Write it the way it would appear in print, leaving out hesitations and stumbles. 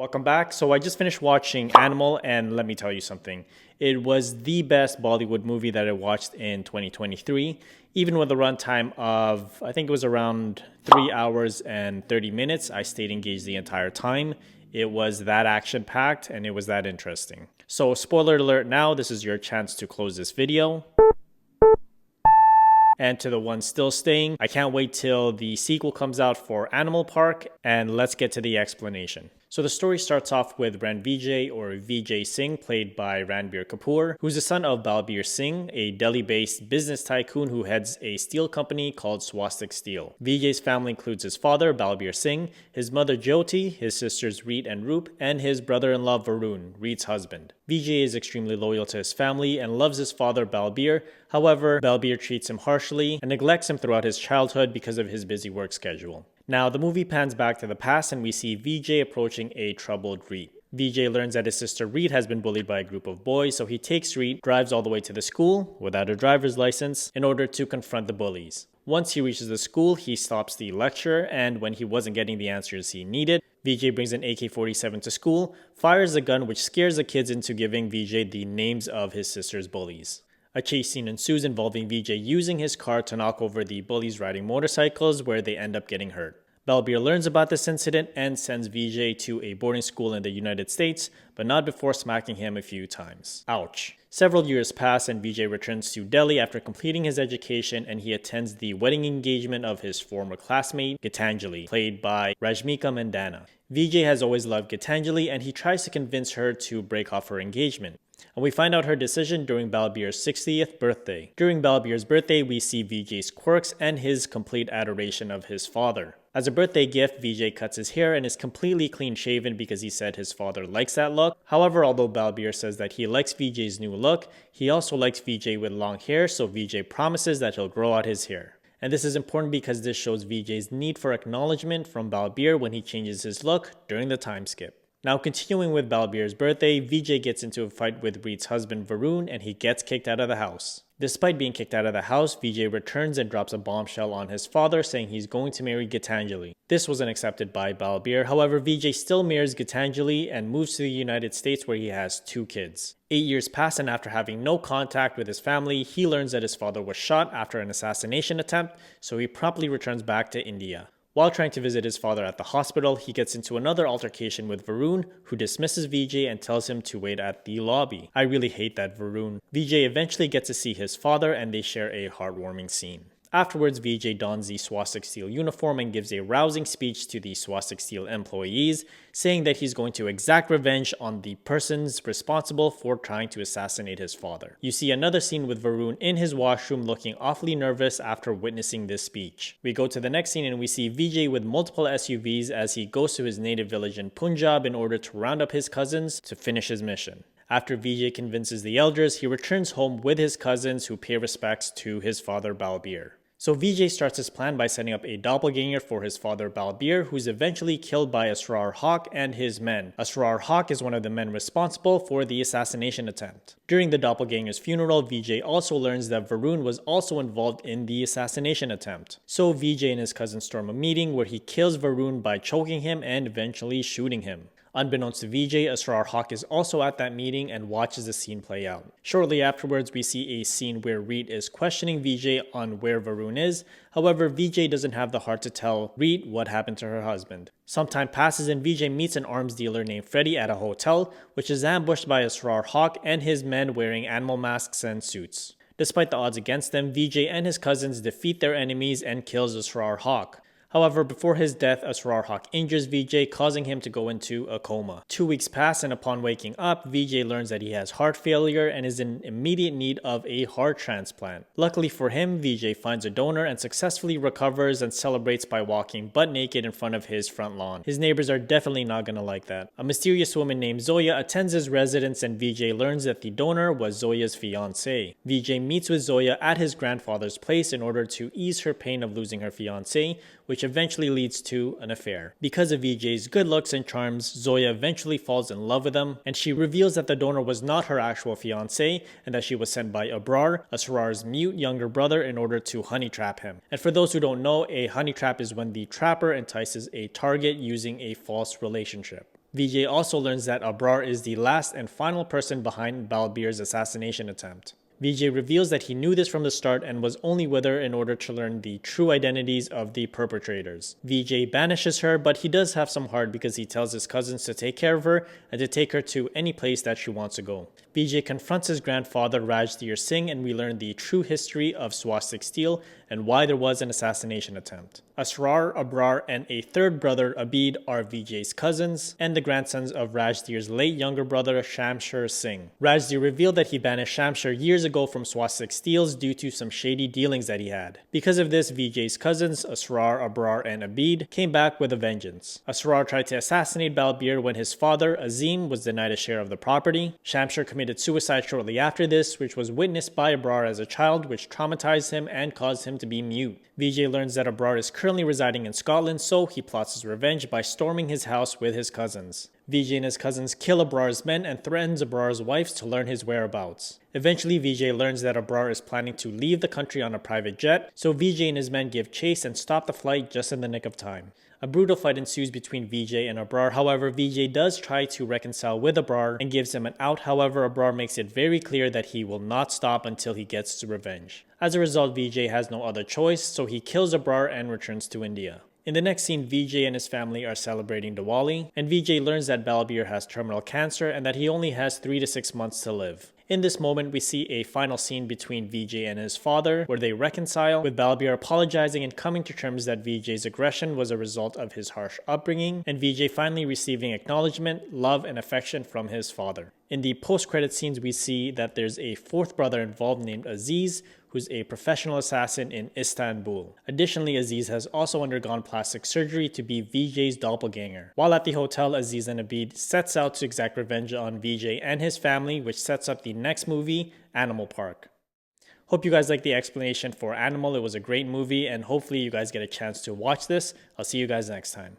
Welcome back. So I just finished watching Animal, and let me tell you something. It was the best Bollywood movie that I watched in 2023, even with a runtime of, I think it was around 3 hours and 30 minutes. I stayed engaged the entire time. It was that action-packed, and it was that interesting. So spoiler alert now, this is your chance to close this video. And to the ones still staying, I can't wait till the sequel comes out for Animal Park, and let's get to the explanation. So the story starts off with Ranvijay or Vijay Singh, played by Ranbir Kapoor, who's the son of Balbir Singh, a Delhi-based business tycoon who heads a steel company called Swastik Steel. Vijay's family includes his father, Balbir Singh, his mother Jyoti, his sisters Reet and Roop, and his brother-in-law Varun, Reet's husband. Vijay is extremely loyal to his family and loves his father Balbir. However, Balbir treats him harshly and neglects him throughout his childhood because of his busy work schedule. Now, the movie pans back to the past and we see Vijay approaching a troubled Reet. Vijay learns that his sister Reet has been bullied by a group of boys, so he takes Reet, drives all the way to the school, without a driver's license, in order to confront the bullies. Once he reaches the school, he stops the lecture, and when he wasn't getting the answers he needed, Vijay brings an AK-47 to school, fires a gun which scares the kids into giving Vijay the names of his sister's bullies. A chase scene ensues involving Vijay using his car to knock over the bullies riding motorcycles, where they end up getting hurt. Balbir learns about this incident and sends Vijay to a boarding school in the United States, but not before smacking him a few times. Ouch. Several years pass and Vijay returns to Delhi after completing his education, and he attends the wedding engagement of his former classmate, Gitanjali, played by Rashmika Mandanna. Vijay has always loved Gitanjali and he tries to convince her to break off her engagement. And we find out her decision during Balbir's 60th birthday. During Balbir's birthday, we see Vijay's quirks and his complete adoration of his father. As a birthday gift, Vijay cuts his hair and is completely clean-shaven because he said his father likes that look. However, although Balbir says that he likes Vijay's new look, he also likes Vijay with long hair, so Vijay promises that he'll grow out his hair. And this is important because this shows Vijay's need for acknowledgement from Balbir when he changes his look during the time skip. Now, continuing with Balbir's birthday, Vijay gets into a fight with Reet's husband Varun and he gets kicked out of the house. Despite being kicked out of the house, Vijay returns and drops a bombshell on his father saying he's going to marry Gitanjali. This wasn't accepted by Balbir, however Vijay still marries Gitanjali and moves to the United States where he has 2 kids. 8 years pass and after having no contact with his family, he learns that his father was shot after an assassination attempt, so he promptly returns back to India. While trying to visit his father at the hospital, he gets into another altercation with Varun, who dismisses Vijay and tells him to wait at the lobby. I really hate that Varun. Vijay eventually gets to see his father and they share a heartwarming scene. Afterwards, Vijay dons the Swastik Steel uniform and gives a rousing speech to the Swastik Steel employees, saying that he's going to exact revenge on the persons responsible for trying to assassinate his father. You see another scene with Varun in his washroom looking awfully nervous after witnessing this speech. We go to the next scene and we see Vijay with multiple SUVs as he goes to his native village in Punjab in order to round up his cousins to finish his mission. After Vijay convinces the elders, he returns home with his cousins who pay respects to his father Balbir. So Vijay starts his plan by setting up a doppelganger for his father Balbir, who's eventually killed by Asrar Haq and his men. Asrar Haq is one of the men responsible for the assassination attempt. During the doppelganger's funeral, Vijay also learns that Varun was also involved in the assassination attempt. So Vijay and his cousin storm a meeting where he kills Varun by choking him and eventually shooting him. Unbeknownst to Vijay, Asrar Haq is also at that meeting and watches the scene play out. Shortly afterwards, we see a scene where Reet is questioning Vijay on where Varun is. However, Vijay doesn't have the heart to tell Reet what happened to her husband. Some time passes and Vijay meets an arms dealer named Freddy at a hotel, which is ambushed by Asrar Haq and his men wearing animal masks and suits. Despite the odds against them, Vijay and his cousins defeat their enemies and kills Asrar Haq. However, before his death, Asrar Haq injures Vijay, causing him to go into a coma. 2 weeks pass and upon waking up, Vijay learns that he has heart failure and is in immediate need of a heart transplant. Luckily for him, Vijay finds a donor and successfully recovers and celebrates by walking butt naked in front of his front lawn. His neighbors are definitely not gonna like that. A mysterious woman named Zoya attends his residence and Vijay learns that the donor was Zoya's fiancé. Vijay meets with Zoya at his grandfather's place in order to ease her pain of losing her fiancé, which eventually leads to an affair. Because of Vijay's good looks and charms, Zoya eventually falls in love with him, and she reveals that the donor was not her actual fiancé and that she was sent by Abrar, Asrar's mute younger brother, in order to honey trap him. And for those who don't know, a honey trap is when the trapper entices a target using a false relationship. Vijay also learns that Abrar is the last and final person behind Balbir's assassination attempt. Vijay reveals that he knew this from the start and was only with her in order to learn the true identities of the perpetrators. Vijay banishes her, but he does have some heart because he tells his cousins to take care of her and to take her to any place that she wants to go. Vijay confronts his grandfather Ranvijay Singh, and we learn the true history of Swastik Steel and why there was an assassination attempt. Asrar, Abrar, and a third brother Abid are Vijay's cousins and the grandsons of Rajdir's late younger brother Shamsher Singh. Rajdir revealed that he banished Shamsher years ago from Swastik Steels due to some shady dealings that he had. Because of this, Vijay's cousins Asrar, Abrar, and Abid came back with a vengeance. Asrar tried to assassinate Balbir when his father Azim was denied a share of the property. Shamsher committed suicide shortly after this, which was witnessed by Abrar as a child, which traumatized him and caused him to be mute. Vijay learns that Abrar is currently residing in Scotland, so he plots his revenge by storming his house with his cousins. Vijay and his cousins kill Abrar's men and threatens Abrar's wives to learn his whereabouts. Eventually, Vijay learns that Abrar is planning to leave the country on a private jet, so Vijay and his men give chase and stop the flight just in the nick of time. A brutal fight ensues between Vijay and Abrar. However, Vijay does try to reconcile with Abrar and gives him an out. However, Abrar makes it very clear that he will not stop until he gets his revenge. As a result, Vijay has no other choice, so he kills Abrar and returns to India. In the next scene, Vijay and his family are celebrating Diwali, and Vijay learns that Balbir has terminal cancer and that he only has 3 to 6 months to live. In this moment, we see a final scene between Vijay and his father, where they reconcile, with Balbir apologizing and coming to terms that Vijay's aggression was a result of his harsh upbringing, and Vijay finally receiving acknowledgement, love, and affection from his father. In the post-credit scenes, we see that there's a fourth brother involved named Aziz, who's a professional assassin in Istanbul. Additionally, Aziz has also undergone plastic surgery to be Vijay's doppelganger. While at the hotel, Aziz and Abid sets out to exact revenge on Vijay and his family, which sets up the next movie, Animal Park. Hope you guys like the explanation for Animal. It was a great movie, and hopefully you guys get a chance to watch this. I'll see you guys next time.